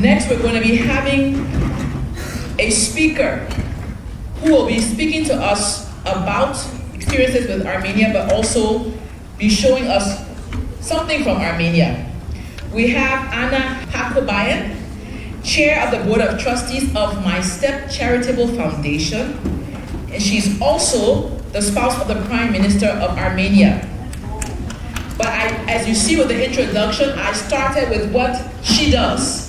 Next, we're going to be having a speaker who will be speaking to us about experiences with Armenia, but also be showing us something from Armenia. We have Anna Hakobyan, Chair of the Board of Trustees of My Step Charitable Foundation, and she's also the spouse of the Prime Minister of Armenia. But as you see with the introduction, I started with what she does,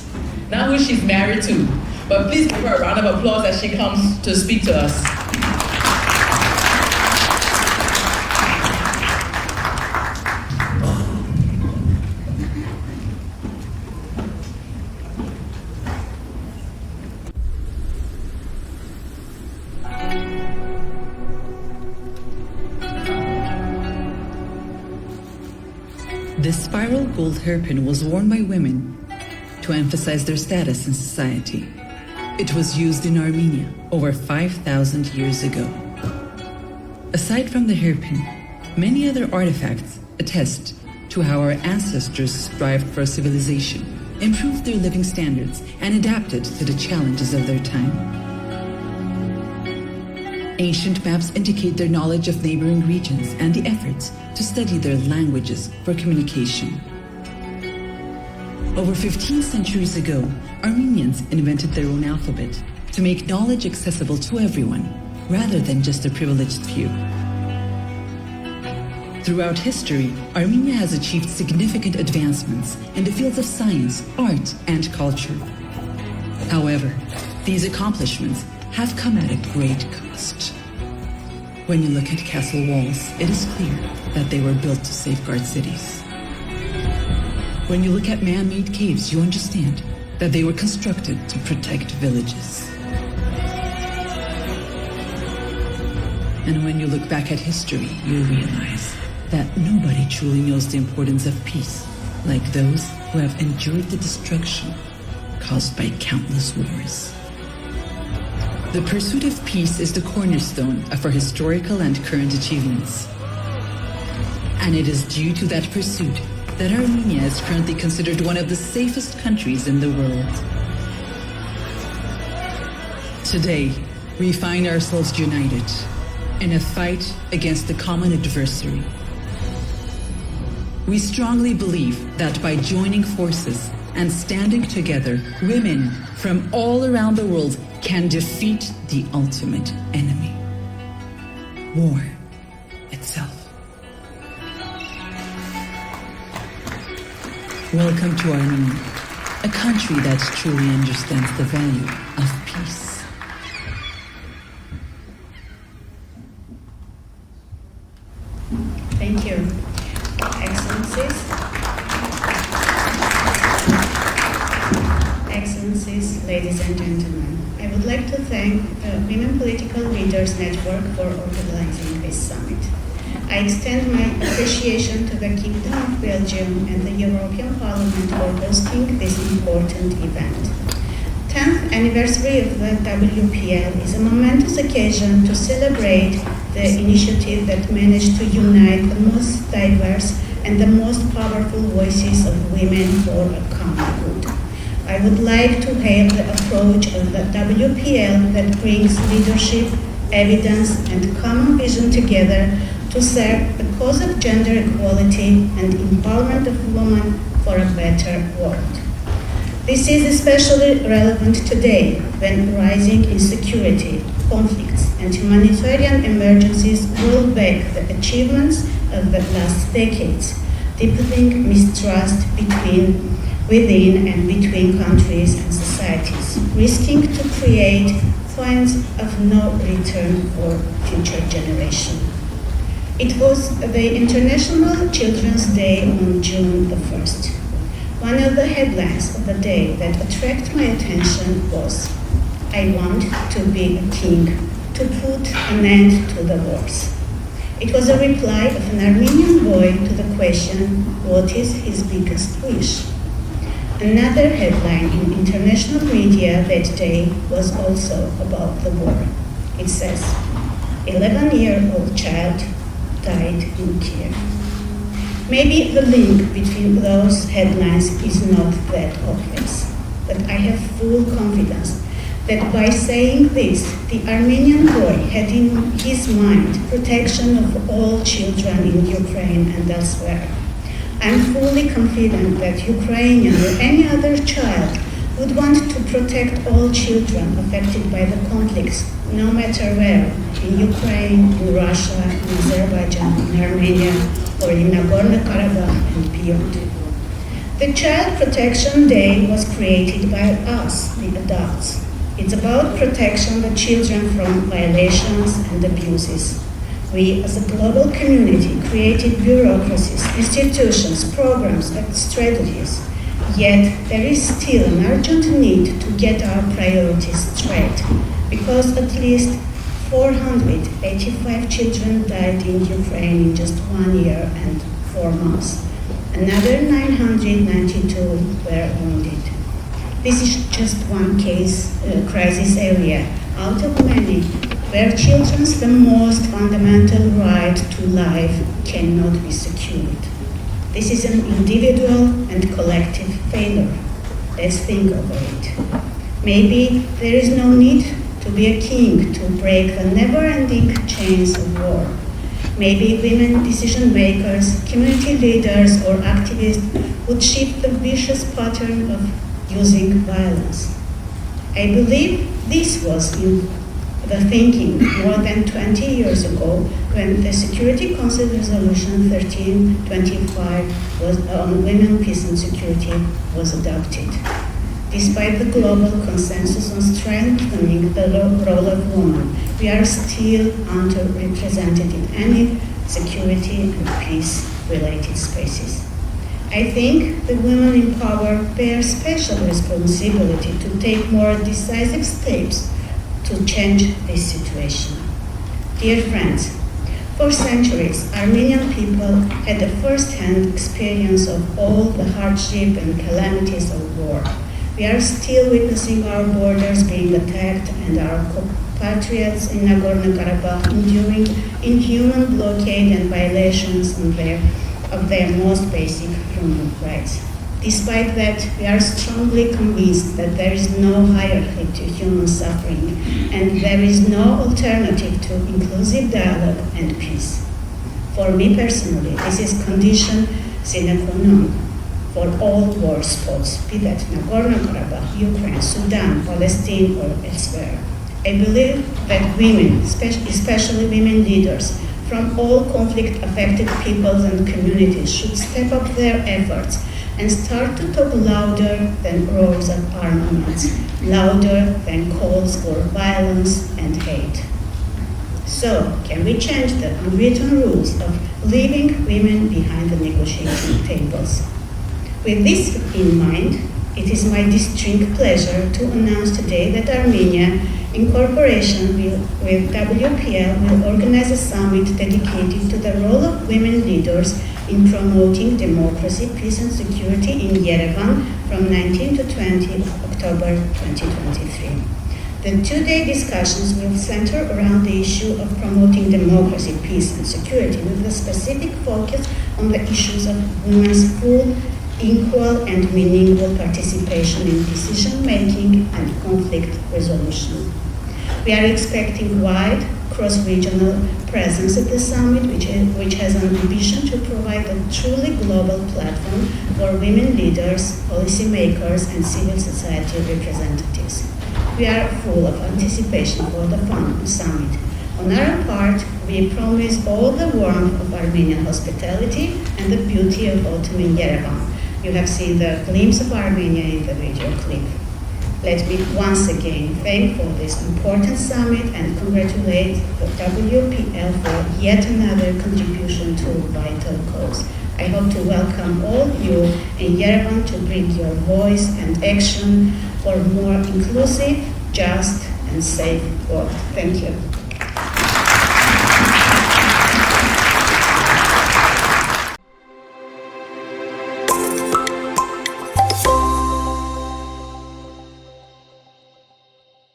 not who she's married to. But please give her a round of applause as she comes to speak to us. This spiral gold hairpin was worn by women to emphasize their status in society. It was used in Armenia over 5,000 years ago. Aside from the hairpin, many other artifacts attest to how our ancestors strived for civilization, improved their living standards, and adapted to the challenges of their time. Ancient maps indicate their knowledge of neighboring regions and the efforts to study their languages for communication. Over 15 centuries ago, Armenians invented their own alphabet to make knowledge accessible to everyone, rather than just a privileged few. Throughout history, Armenia has achieved significant advancements in the fields of science, art, and culture. However, these accomplishments have come at a great cost. When you look at castle walls, it is clear that they were built to safeguard cities. When you look at man-made caves, you understand that they were constructed to protect villages. And when you look back at history, you realize that nobody truly knows the importance of peace like those who have endured the destruction caused by countless wars. The pursuit of peace is the cornerstone of our historical and current achievements. And it is due to that pursuit that Armenia is currently considered one of the safest countries in the world. Today, we find ourselves united in a fight against the common adversary. We strongly believe that by joining forces and standing together, women from all around the world can defeat the ultimate enemy: war itself. Welcome to Armenia, a country that truly understands the value of peace. Thank you, Excellencies, ladies and gentlemen. I would like to thank the Women Political Leaders Network for organizing this summit. I extend my appreciation to the Kingdom of Belgium and the European Parliament for hosting this important event. 10th anniversary of the WPL is a momentous occasion to celebrate the initiative that managed to unite the most diverse and the most powerful voices of women for a common good. I would like to hail the approach of the WPL that brings leadership, evidence, and common vision together to serve the cause of gender equality and empowerment of women for a better world. This is especially relevant today when rising insecurity, conflicts, and humanitarian emergencies roll back the achievements of the last decades, deepening mistrust within and between countries and societies, risking to create points of no return for future generations. It was the International Children's Day on June the 1st. One of the headlines of the day that attracted my attention was, "I want to be a king, to put an end to the wars." It was a reply of an Armenian boy to the question, what is his biggest wish? Another headline in international media that day was also about the war. It says, 11-year-old child died in Kiev. Maybe the link between those headlines is not that obvious. but I have full confidence that by saying this, the Armenian boy had in his mind protection of all children in Ukraine and elsewhere. I'm fully confident that Ukrainian or any other child would want to protect all children affected by the conflicts, no matter where, in Ukraine, in Russia, in Azerbaijan, in Armenia, or in Nagorno-Karabakh and beyond. The Child Protection Day was created by us, the adults. It's about protection of children from violations and abuses. We, as a global community, created bureaucracies, institutions, programs, and strategies. Yet, there is still an urgent need to get our priorities straight, because at least 485 children died in Ukraine in just 1 year and 4 months. Another 992 were wounded. This is just one crisis area out of many where children's the most fundamental right to life cannot be secured. This is an individual and collective failure. Let's think over it. Maybe there is no need to be a king to break the never-ending chains of war. Maybe women decision makers, community leaders, or activists would shift the vicious pattern of using violence. I believe this was in the thinking more than 20 years ago when the Security Council Resolution 1325 on women, peace and security was adopted. Despite the global consensus on strengthening the role of women, we are still underrepresented in any security and peace-related spaces. I think the women in power bear special responsibility to take more decisive steps to change this situation. Dear friends, for centuries, Armenian people had a first-hand experience of all the hardship and calamities of war. We are still witnessing our borders being attacked and our compatriots in Nagorno-Karabakh enduring inhuman blockade and violations of their most basic human rights. Despite that, we are strongly convinced that there is no hierarchy to human suffering and there is no alternative to inclusive dialogue and peace. For me personally, this is condition sine qua non for all war spots, be that Nagorno-Karabakh, Ukraine, Sudan, Palestine, or elsewhere. I believe that women, especially women leaders from all conflict-affected peoples and communities should step up their efforts and start to talk louder than roars of armaments, louder than calls for violence and hate. So, can we change the unwritten rules of leaving women behind the negotiating tables? With this in mind, it is my distinct pleasure to announce today that Armenia, in cooperation with WPL, will organize a summit dedicated to the role of women leaders in promoting democracy, peace and security in Yerevan from 19 to 20 October 2023. The two-day discussions will center around the issue of promoting democracy, peace and security with a specific focus on the issues of women's full, equal and meaningful participation in decision-making and conflict resolution. We are expecting wide cross-regional presence at the summit, which has an ambition to provide a truly global platform for women leaders, policymakers, and civil society representatives. We are full of anticipation for the summit. On our part, we promise all the warmth of Armenian hospitality and the beauty of autumn in Yerevan. You have seen the glimpse of Armenia in the video clip. Let me once again thank for this important summit and congratulate the WPL for yet another contribution to a vital cause. I hope to welcome all of you in Yerevan to bring your voice and action for more inclusive, just, and safe world. Thank you.